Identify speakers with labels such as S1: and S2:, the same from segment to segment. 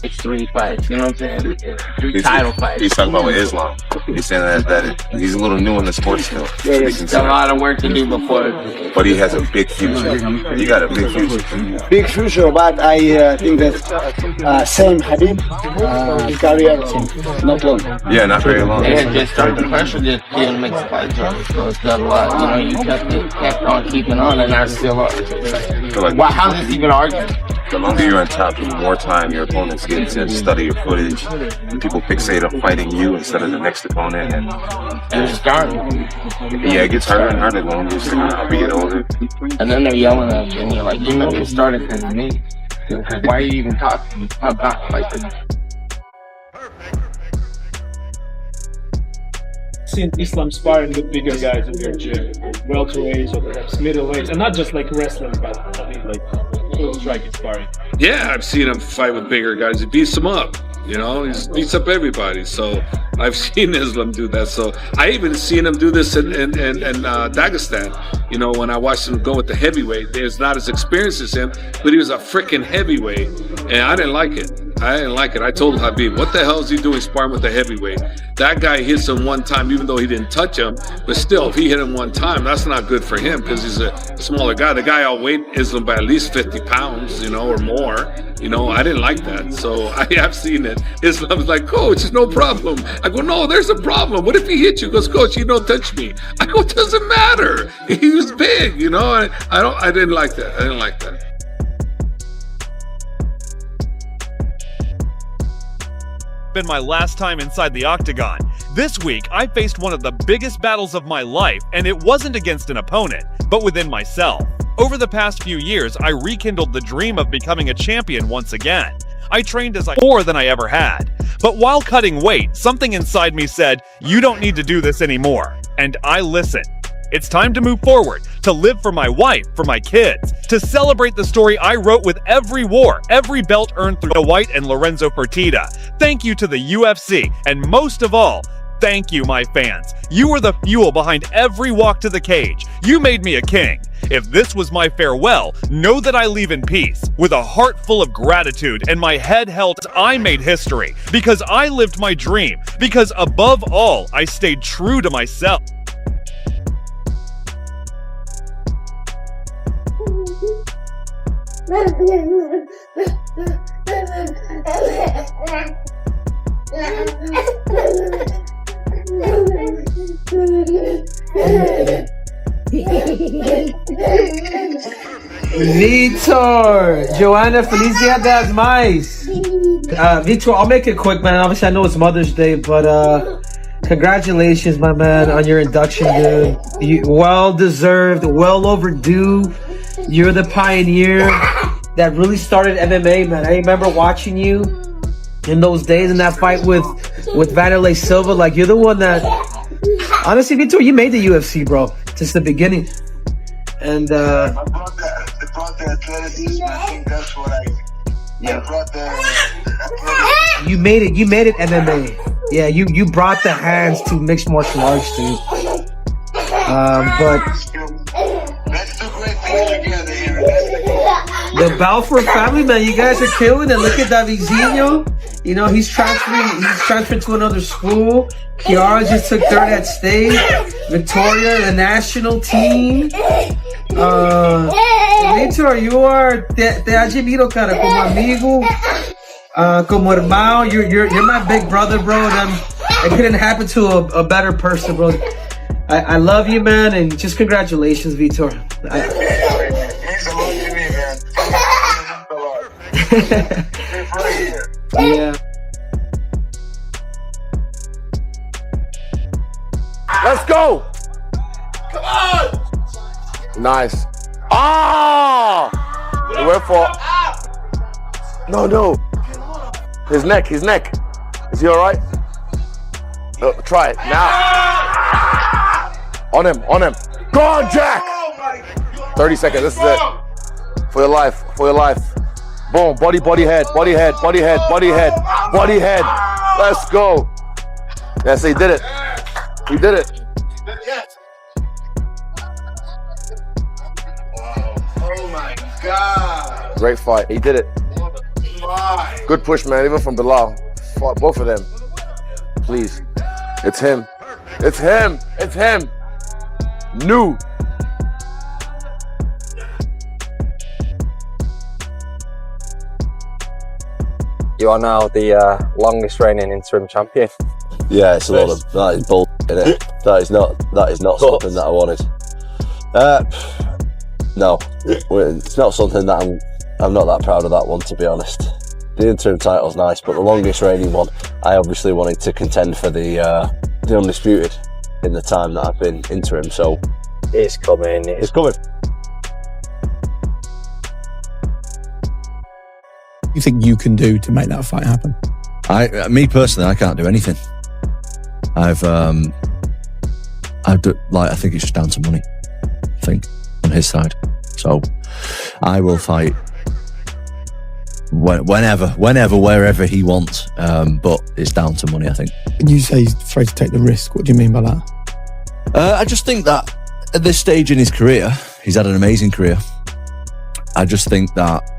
S1: It's 3 fights, you know what I'm saying? 3 title fights.
S2: He's talking about with Islam. He's saying that he's a little new in the sport still.
S1: Yeah, there's a lot of work to do before.
S2: But he has a big future. You got a big future.
S3: Big future, but I think that same Habib career, not long.
S2: Yeah, not very long.
S1: Yeah, just started the pressure, just didn't make the fight jump. So it's done a lot. You know, you kept on keeping on, and I still are.
S2: So like,
S1: Wow, how's this even arguing?
S2: the longer you're on top, the more time your opponents get to study your footage. And people fixate on fighting you instead of the next opponent. And
S1: it's starting.
S2: Yeah, it gets harder and harder the longer we get older.
S1: And then they're yelling at you, and you're like, you know, it started because of me. Why are you even talking about like this?
S4: Seen Islam sparring with bigger guys in your gym, welterweights or perhaps middleweights, and not just like wrestling, but I mean like full striking sparring.
S5: Yeah, I've seen him fight with bigger guys. He beats them up. You know, he beats up everybody. So I've seen Islam do that. So I even seen him do this in Dagestan. You know, when I watched him go with the heavyweight, he's not as experienced as him, but he was a freaking heavyweight, and I didn't like it. I told Habib, what the hell is he doing sparring with the heavyweight? That guy hits him one time, even though he didn't touch him. But still, if he hit him one time, that's not good for him because he's a smaller guy. The guy outweighed Islam by at least 50 pounds, you know, or more. You know, I didn't like that. So I have seen it. Islam's like, Coach, it's no problem. I go, no, there's a problem. What if he hit you? He goes, Coach, you don't touch me. I go, it doesn't matter. He was big, you know. I didn't like that. I didn't like that.
S6: Been my last time inside the Octagon. This week, I faced one of the biggest battles of my life, and it wasn't against an opponent, but within myself. Over the past few years, I rekindled the dream of becoming a champion once again. I trained as more than I ever had. But while cutting weight, something inside me said, you don't need to do this anymore. And I listened. It's time to move forward, to live for my wife, for my kids, to celebrate the story I wrote with every war, every belt earned through White and Lorenzo Fertitta. Thank you to the UFC, and most of all, thank you, my fans. You were the fuel behind every walk to the cage. You made me a king. If this was my farewell, know that I leave in peace, with a heart full of gratitude and my head held. I made history, because I lived my dream, because above all, I stayed true to myself.
S7: Vitor, Joanna, feliz dia das mães. Vitor, I'll make it quick, man. Obviously, I know it's Mother's Day, but congratulations, my man, on your induction, dude. Well deserved, well overdue. You're the pioneer that really started MMA, man. I remember watching you in those days in that fight with Vanderlei Silva. Like, you're the one that, honestly, Vitor, you made the UFC, bro, since the beginning. And
S8: I brought the athleticism. I think that's what I brought the athleticism.
S7: You made it MMA. Yeah, you brought the hands to mixed martial arts, dude. But
S8: Let's do great things together here.
S7: the Balfour family, man, you guys are killing it. Look at Davizinho. You know, he's transferred to another school. Kiara just took third at state. Victoria, the national team. Vitor, you are te admiro, cara, como amigo, como hermano. You're my big brother, bro. And it couldn't happen to a better person, bro. I love you, man, and just congratulations, Vitor.
S8: Means a lot to me, man.
S7: Yeah.
S9: Let's go! Come on! Nice. Ah! He went for. No. His neck. Is he alright? Try it now. On him. Go on, Jack! 30 seconds. This is it. For your life. Boom. Body, head. Let's go. Yes, he did it.
S8: Wow. Oh my God. God.
S9: Great fight. He did it.
S8: My.
S9: Good push, man. Even from Belal. Fought both of them. Please. It's him. It's him. It's him. New.
S10: You are now the longest reigning interim champion.
S11: Yeah, it's a lot of that is bull, isn't it? That is not something that I wanted. No, it's not something that I'm not that proud of that one, to be honest. The interim title's nice, but the longest reigning one, I obviously wanted to contend for the undisputed in the time that I've been interim. So
S10: It's coming.
S11: it's coming.
S12: You think you can do to make that fight happen?
S13: Me personally, I can't do anything. I think it's just down to money. I think on his side. So I will fight whenever, wherever he wants. But it's down to money, I think.
S12: And you say he's afraid to take the risk. What do you mean by that?
S13: I just think that at this stage in his career, he's had an amazing career. I just think that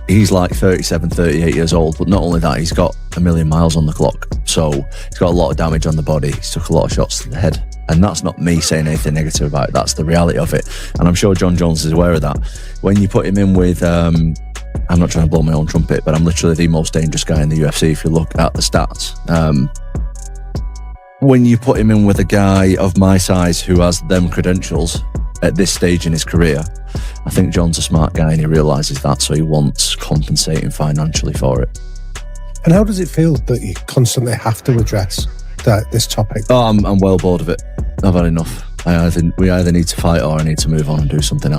S13: he's like 37, 38 years old, but not only that, he's got 1 million miles on the clock. So he's got a lot of damage on the body. He's took a lot of shots to the head. And that's not me saying anything negative about it. That's the reality of it. And I'm sure John Jones is aware of that. When you put him in with, I'm not trying to blow my own trumpet, but I'm literally the most dangerous guy in the UFC if you look at the stats. When you put him in with a guy of my size who has them credentials at this stage in his career, I think John's a smart guy and he realises that, so he wants compensating financially for it.
S12: And how does it feel that you constantly have to address this topic?
S13: Oh, I'm well bored of it. I've had enough. We either need to fight or I need to move on and do something else.